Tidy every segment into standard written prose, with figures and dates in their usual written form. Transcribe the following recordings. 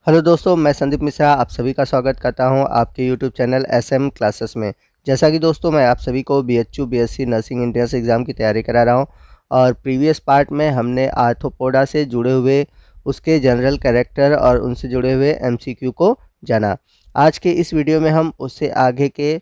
Hello दोस्तों, मैं संदीप मिश्रा आप सभी का स्वागत करता हूं आपके यूट्यूब चैनल एसएम क्लासेस में। जैसा कि दोस्तों मैं आप सभी को BHU BSc nursing entrance exam की तैयारी करा रहा हूं और प्रीवियस पार्ट में हमने आर्थ्रोपोडा से जुड़े हुए उसके जनरल कैरेक्टर और उनसे जुड़े हुए एमसीक्यू को जाना। आज के इस वीडियो में हम उससे आगे के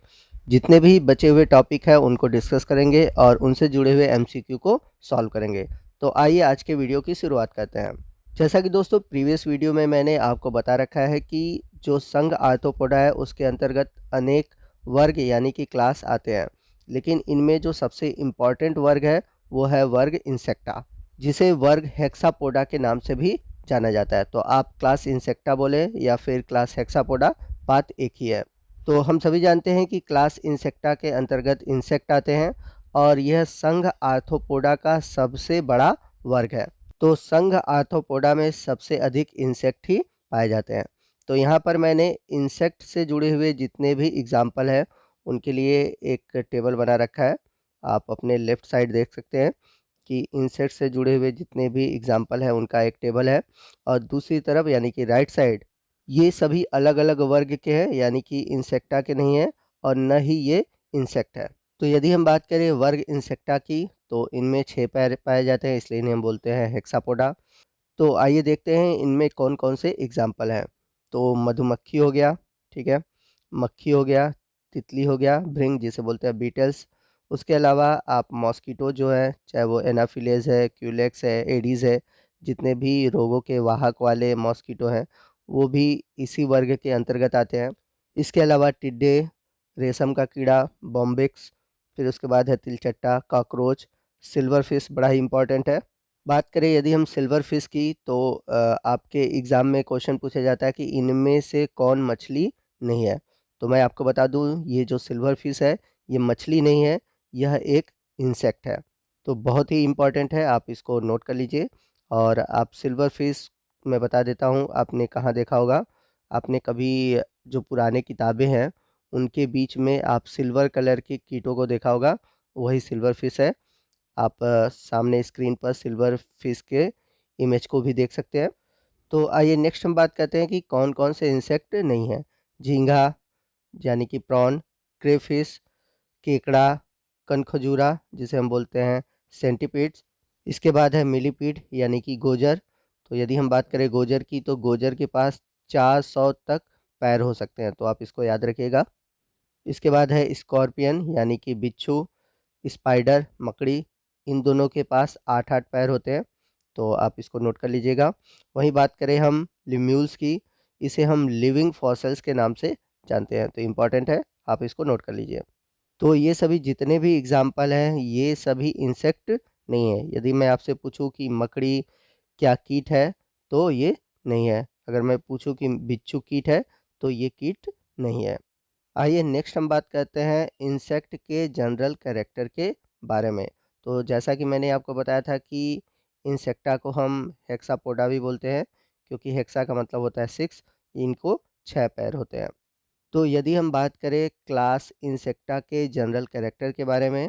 जितने भी बचे हुए टॉपिक हैं उनको डिस्कस करेंगे और उनसे जुड़े हुए एमसीक्यू को सॉल्व करेंगे। तो आइए आज के वीडियो की शुरुआत करते हैं। जैसा कि दोस्तों प्रीवियस वीडियो में मैंने आपको बता रखा है कि जो संघ आर्थ्रोपोडा है उसके अंतर्गत अनेक वर्ग यानी कि क्लास आते हैं, लेकिन इनमें जो सबसे इम्पॉर्टेंट वर्ग है वो है वर्ग इंसेक्टा, जिसे वर्ग हेक्सापोडा के नाम से भी जाना जाता है। तो आप क्लास इंसेक्टा बोले या फिर क्लास हेक्सापोडा, बात एक ही है। तो हम सभी जानते हैं कि क्लास इंसेक्टा के अंतर्गत इंसेक्ट आते हैं और यह संघ आर्थ्रोपोडा का सबसे बड़ा वर्ग है। तो संघ आर्थ्रोपोडा में सबसे अधिक इंसेक्ट ही पाए जाते हैं। तो यहाँ पर मैंने इंसेक्ट से जुड़े हुए जितने भी एग्जाम्पल हैं उनके लिए एक टेबल बना रखा है। आप अपने लेफ़्ट साइड देख सकते हैं कि इंसेक्ट से जुड़े हुए जितने भी एग्जाम्पल हैं उनका एक टेबल है और दूसरी तरफ यानी कि राइट साइड ये सभी अलग-अलग वर्ग के हैं, यानी कि इंसेक्टा के नहीं हैं और न ही ये इंसेक्ट है। तो यदि हम बात करें वर्ग इंसेक्टा की तो इनमें 6 पैर पाए जाते हैं, इसलिए इन्हें हम बोलते हैं हेक्सापोडा। तो आइए देखते हैं इनमें कौन-कौन से एग्जाम्पल हैं। तो मधुमक्खी हो गया, ठीक है, मक्खी हो गया, तितली हो गया, भृंग जिसे बोलते हैं बीटल्स। उसके अलावा आप मॉस्किटो जो है, चाहे वो एनाफिलेज़ है, क्यूलेक्स है, एडीज़ है, जितने भी रोगों के वाहक वाले मॉस्किटो हैं, वो भी इसी वर्ग के अंतर्गत आते हैं। इसके अलावा टिड्डे, रेशम का कीड़ा, बॉम्बिक्स, फिर उसके बाद है तिलचट्टा, कॉकरोच, सिल्वर फिश बड़ा ही इम्पोर्टेंट है। बात करें यदि हम सिल्वर फिश की तो आपके एग्ज़ाम में क्वेश्चन पूछा जाता है कि इनमें से कौन मछली नहीं है। तो मैं आपको बता दूं ये जो सिल्वर फिश है ये मछली नहीं है, यह एक इंसेक्ट है। तो बहुत ही इम्पोर्टेंट है, आप इसको नोट कर लीजिए। और आप सिल्वर फिश मैं बता देता हूँ आपने कहाँ देखा होगा। आपने कभी जो पुराने किताबें हैं उनके बीच में आप सिल्वर कलर के कीटों को देखा होगा, वही सिल्वर फिश है। आप सामने स्क्रीन पर सिल्वर फिश के इमेज को भी देख सकते हैं। तो आइए नेक्स्ट हम बात करते हैं कि कौन-कौन से इंसेक्ट नहीं हैं। झींगा यानी कि प्रॉन, क्रेफ़िश, केकड़ा, कनखजूरा जिसे हम बोलते हैं सेंटीपीड्स। इसके बाद है मिलीपीड यानी कि गोजर। तो यदि हम बात करें गोजर की तो गोजर के पास 400 तक पैर हो सकते हैं, तो आप इसको याद रखिएगा। इसके बाद है स्कॉर्पियन यानी कि बिच्छू, स्पाइडर, मकड़ी, इन दोनों के पास 8-8 पैर होते हैं, तो आप इसको नोट कर लीजिएगा। वहीं बात करें हम लिम्यूल्स की, इसे हम लिविंग फॉसिल्स के नाम से जानते हैं, तो इम्पॉर्टेंट है, आप इसको नोट कर लीजिए। तो ये सभी जितने भी एग्ज़ाम्पल हैं, ये सभी इंसेक्ट नहीं है। यदि मैं आपसे पूछूँ कि मकड़ी क्या कीट है, तो ये नहीं है। अगर मैं पूछूँ कि बिच्छू कीट है, तो ये कीट नहीं है। आइए नेक्स्ट हम बात करते हैं इंसेक्ट के जनरल कैरेक्टर के बारे में। तो जैसा कि मैंने आपको बताया था कि इंसेक्टा को हम हेक्सापोडा भी बोलते हैं, क्योंकि हेक्सा का मतलब होता है 6, इनको 6 पैर होते हैं। तो यदि हम बात करें क्लास इंसेक्टा के जनरल कैरेक्टर के बारे में,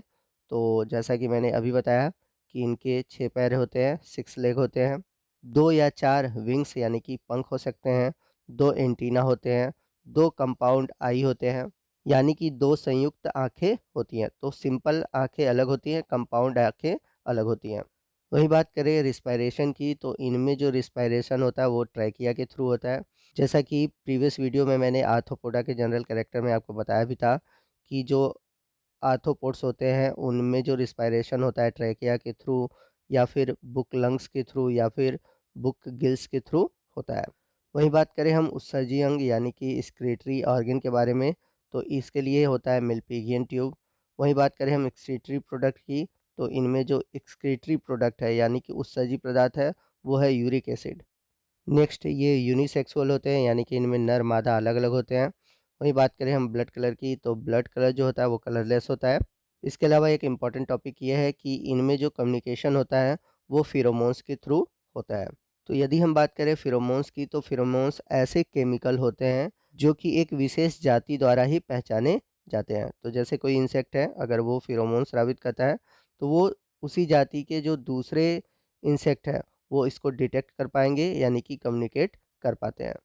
तो जैसा कि मैंने अभी बताया कि इनके 6 पैर होते हैं, 6 लेग होते हैं, 2 या 4 विंग्स यानी कि पंख हो सकते हैं, 2 एंटीना होते हैं, 2 कंपाउंड आई होते हैं, यानी कि 2 संयुक्त आँखें होती हैं। तो सिंपल आँखें अलग होती हैं, कंपाउंड आँखें अलग होती हैं। वहीं बात करें रिस्पायरेशन की तो इनमें जो रिस्पायरेशन होता है वो ट्रैकिया के थ्रू होता है। जैसा कि प्रीवियस वीडियो में मैंने आर्थ्रोपोडा के जनरल कैरेक्टर में आपको बताया भी था कि जो आर्थ्रोपोड्स होते हैं उनमें जो रिस्पायरेशन होता है ट्रैकिया के थ्रू या फिर बुक लंग्स के थ्रू या फिर बुक गिल्स के थ्रू होता है। वहीं बात करें हम उत्सर्जी अंग यानी कि एक्सक्रीटरी ऑर्गन के बारे में, तो इसके लिए होता है मिल्पीगियन ट्यूब। वहीं बात करें हम एक्सक्रीटरी प्रोडक्ट की तो इनमें जो एक्सक्रीटरी प्रोडक्ट है यानी कि उत्सर्जी पदार्थ है वो है यूरिक एसिड। नेक्स्ट ये यूनिसेक्सुअल होते हैं यानी कि इनमें नर मादा अलग-अलग होते हैं। वहीं बात करें हम ब्लड कलर की तो ब्लड कलर जो होता है वो कलरलेस होता है। इसके अलावा एक इम्पॉर्टेंट टॉपिक ये है कि इनमें जो कम्युनिकेशन होता है वो फेरोमोन्स के थ्रू होता है। तो यदि हम बात करें फेरोमोन्स की तो फेरोमोन्स ऐसे केमिकल होते हैं जो कि एक विशेष जाति द्वारा ही पहचाने जाते हैं। तो जैसे कोई इंसेक्ट है अगर वो फेरोमोन स्रावित करता है तो वो उसी जाति के जो दूसरे इंसेक्ट है वो इसको डिटेक्ट कर पाएँगे यानी कि कम्युनिकेट कर पाते हैं।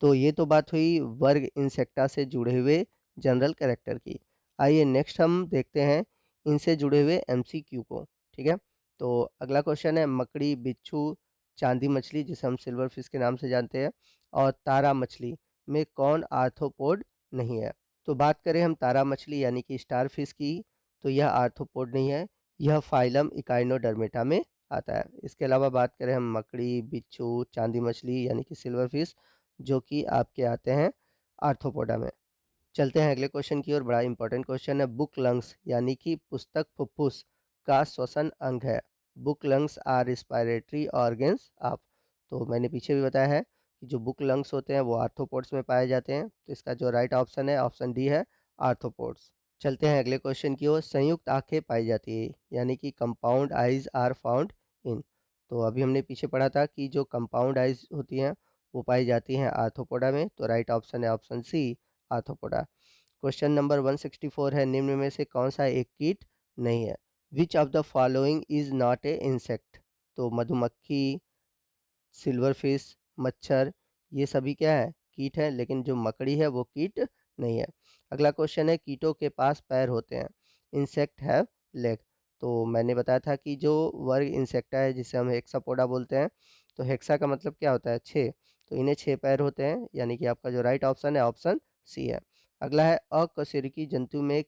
तो ये तो बात हुई वर्ग इंसेक्टा से जुड़े हुए जनरल कैरेक्टर की। आइए नेक्स्ट हम देखते हैं इनसे जुड़े हुए एमसीक्यू को। ठीक है, तो अगला क्वेश्चन है मकड़ी, बिच्छू, चांदी मछली जिसे हम सिल्वर फिश के नाम से जानते हैं, और तारा मछली में कौन आर्थ्रोपोड नहीं है। तो बात करें हम तारा मछली यानी कि स्टार फिश की, तो यह आर्थ्रोपोड नहीं है, यह फाइलम इकाइनोडर्मेटा में आता है। इसके अलावा बात करें हम मकड़ी, बिच्छू, चांदी मछली यानी कि सिल्वर फिश, जो कि आपके आते हैं आर्थ्रोपोडा में। चलते हैं अगले क्वेश्चन की ओर। बड़ा इंपॉर्टेंट क्वेश्चन है, बुक लंग्स यानी कि पुस्तक फुफ्फुस का श्वसन अंग है। Book lungs are respiratory organs of. तो मैंने पीछे भी बताया है कि जो बुक लंग्स होते हैं वो आर्थ्रोपोड्स में पाए जाते हैं। तो इसका जो राइट ऑप्शन है ऑप्शन डी है, आर्थ्रोपोड्स। चलते हैं अगले क्वेश्चन की ओर। संयुक्त आंखें पाई जाती है यानी कि compound eyes are found in. तो अभी हमने पीछे पढ़ा था कि जो कंपाउंड आइज होती हैं वो पाई जाती हैं आर्थ्रोपोडा में। तो राइट ऑप्शन है option C, Arthropoda. Question number 164 है, निम्न में से कौन सा एक कीट नहीं है। Which of the following is not a insect. तो मधुमक्खी, सिल्वर फिश, मच्छर, ये सभी क्या है, कीट है, लेकिन जो मकड़ी है वो कीट नहीं है। अगला क्वेश्चन है, कीटों के पास पैर होते हैं, इंसेक्ट हैव लेग। तो मैंने बताया था कि जो वर्ग इंसेक्टा है जिसे हम हेक्सापोडा बोलते हैं, तो हेक्सा का मतलब क्या होता है, 6। तो इन्हें 6 पैर होते हैं, यानी कि आपका जो राइट ऑप्शन है ऑप्शन सी है। अगला है, अकशेरुकी जंतु में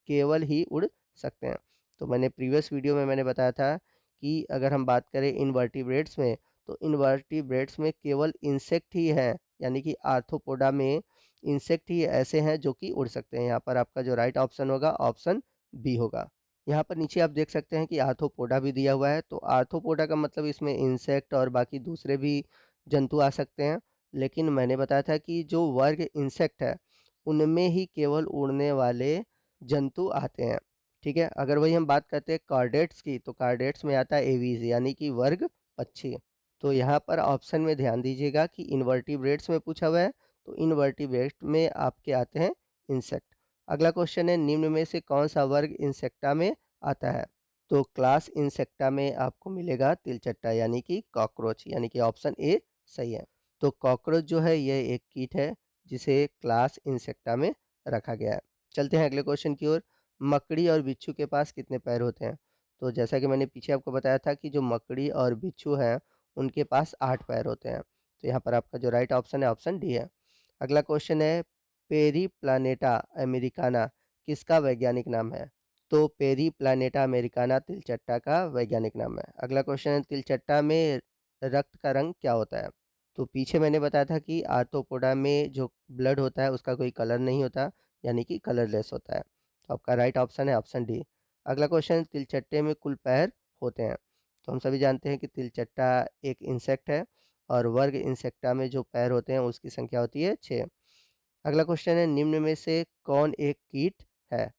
केवल ही उड़ सकते हैं। तो मैंने प्रीवियस वीडियो में मैंने बताया था कि अगर हम बात करें इनवर्टिब्रेट्स में, तो इनवर्टिब्रेट्स में केवल इंसेक्ट ही हैं, यानी कि आर्थ्रोपोडा में इंसेक्ट ही ऐसे हैं जो कि उड़ सकते हैं। यहाँ पर आपका जो राइट ऑप्शन होगा ऑप्शन बी होगा। यहाँ पर नीचे आप देख सकते हैं कि आर्थ्रोपोडा भी दिया हुआ है। तो आर्थ्रोपोडा का मतलब इसमें इंसेक्ट और बाकी दूसरे भी जंतु आ सकते हैं, लेकिन मैंने बताया था कि जो वर्ग इंसेक्ट है उनमें ही केवल उड़ने वाले जंतु आते हैं। ठीक है, अगर वही हम बात करते हैं कार्डेट्स की, तो कार्डेट्स में आता है एवीज यानी कि वर्ग पक्षी। तो यहाँ पर ऑप्शन में ध्यान दीजिएगा कि इनवर्टिब्रेट्स में पूछा हुआ है, तो इनवर्टिब्रेट में आपके आते हैं इंसेक्ट। अगला क्वेश्चन है, निम्न में से कौन सा वर्ग इंसेक्टा में आता है। तो क्लास इंसेक्टा में आपको मिलेगा तिलचट्टा यानी कि कॉकरोच, यानी कि ऑप्शन ए सही है। तो कॉकरोच जो है यह एक कीट है जिसे क्लास इंसेक्टा में रखा गया है। चलते हैं अगले क्वेश्चन की ओर। मकड़ी और बिच्छू के पास कितने पैर होते हैं। तो जैसा कि मैंने पीछे आपको बताया था कि जो मकड़ी और बिच्छू हैं उनके पास 8 पैर होते हैं। तो यहाँ पर आपका जो राइट ऑप्शन है ऑप्शन डी है। अगला क्वेश्चन है, पेरीप्लानेटा अमेरिकाना किसका वैज्ञानिक नाम है। तो पेरीप्लानेटा अमेरिकाना तिलचट्टा का वैज्ञानिक नाम है। अगला क्वेश्चन है, तिलचट्टा में रक्त का रंग क्या होता है। तो पीछे मैंने बताया था कि आर्थ्रोपोडा में जो ब्लड होता है उसका कोई कलर नहीं होता, यानी कि कलरलेस होता है। तो आपका राइट ऑप्शन है ऑप्शन डी। अगला क्वेश्चन, तिलचट्टे में कुल पैर होते हैं। तो हम सभी जानते हैं कि तिलचट्टा एक इंसेक्ट है और वर्ग इंसेक्टा में जो पैर होते हैं उसकी संख्या होती है 6। अगला क्वेश्चन है, निम्न में से कौन एक कीट है।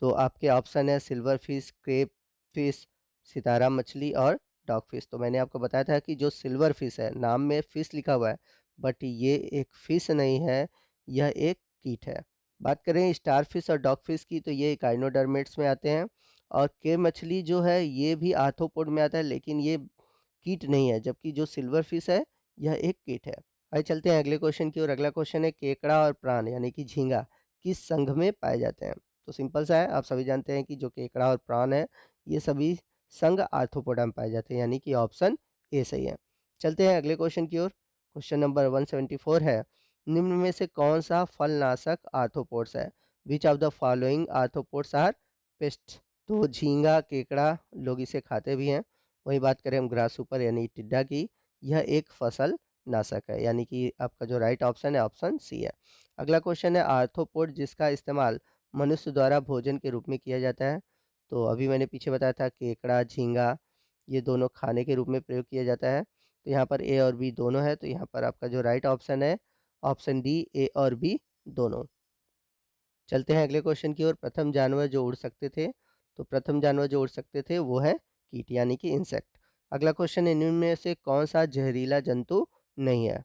तो आपके ऑप्शन है सिल्वर फिश, क्रेप फिश, सितारा मछली और डॉग फिश। तो मैंने आपको बताया था कि जो सिल्वर फिश है, नाम में फिश लिखा हुआ है बट ये एक फिश नहीं है, यह एक कीट है। बात करें स्टार फिश और डॉग फिश की, तो ये इकाइनोडर्मेट्स में आते हैं। और के मछली जो है ये भी आर्थ्रोपोड में आता है, लेकिन ये कीट नहीं है, जबकि जो सिल्वर फिश है यह एक कीट है। आइए चलते हैं अगले क्वेश्चन की ओर। अगला क्वेश्चन है, केकड़ा और प्राण यानी कि झींगा किस संघ में पाए जाते हैं। तो सिंपल सा है, आप सभी जानते हैं कि जो केकड़ा और प्राण है ये सभी संघ आर्थ्रोपोडा में पाए जाते हैं, यानी कि ऑप्शन ए सही है। चलते हैं अगले क्वेश्चन की ओर। क्वेश्चन नंबर 174 है, निम्न में से कौन सा फलनाशक आर्थ्रोपोड्स है। Which of the following arthropods are pest. तो झींगा, केकड़ा लोग इसे खाते भी हैं। वही बात करें हम ग्रासहॉपर यानी टिड्डा की, यह एक फसल नाशक है, यानी कि आपका जो राइट ऑप्शन है ऑप्शन सी है। अगला क्वेश्चन है, आर्थ्रोपोड जिसका इस्तेमाल मनुष्य द्वारा भोजन के रूप में किया जाता है। तो अभी मैंने पीछे बताया था केकड़ा, झींगा ये दोनों खाने के रूप में प्रयोग किया जाता है। तो यहाँ पर ए और बी दोनों है, तो यहाँ पर आपका जो राइट ऑप्शन है ऑप्शन डी, ए और बी दोनों। चलते हैं अगले क्वेश्चन की ओर। प्रथम जानवर जो उड़ सकते थे, तो प्रथम जानवर जो उड़ सकते थे वो है कीट यानी कि इंसेक्ट। अगला क्वेश्चन है, निम्न में से कौन सा जहरीला जंतु नहीं है।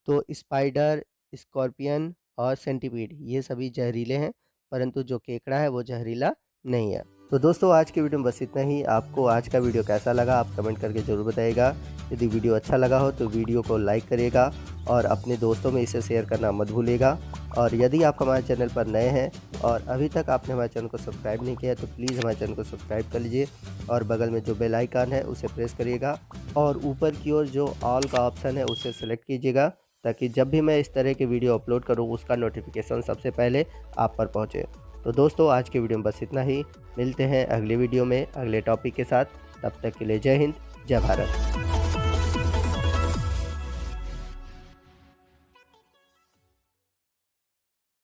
तो स्पाइडर, स्कॉर्पियन और सेंटीपीड ये सभी जहरीले हैं, परंतु जो केकड़ा है वो जहरीला नहीं है। तो दोस्तों आज की वीडियो में बस इतना ही। आपको आज का वीडियो कैसा लगा आप कमेंट करके ज़रूर बताइएगा। यदि वीडियो अच्छा लगा हो तो वीडियो को लाइक करिएगा और अपने दोस्तों में इसे शेयर करना मत भूलिएगा। और यदि आप हमारे चैनल पर नए हैं और अभी तक आपने हमारे चैनल को सब्सक्राइब नहीं किया है तो प्लीज़ हमारे चैनल को सब्सक्राइब कर लीजिए और बगल में जो बेल आइकन है उसे प्रेस करिएगा और ऊपर की ओर जो ऑल का ऑप्शन है उसे सेलेक्ट कीजिएगा, ताकि जब भी मैं इस तरह के वीडियो अपलोड करूँ उसका नोटिफिकेशन सबसे पहले आप पर पहुँचे। तो दोस्तों आज के वीडियो में बस इतना ही। मिलते हैं अगले वीडियो में अगले टॉपिक के साथ। तब तक के लिए जय हिंद, जय भारत।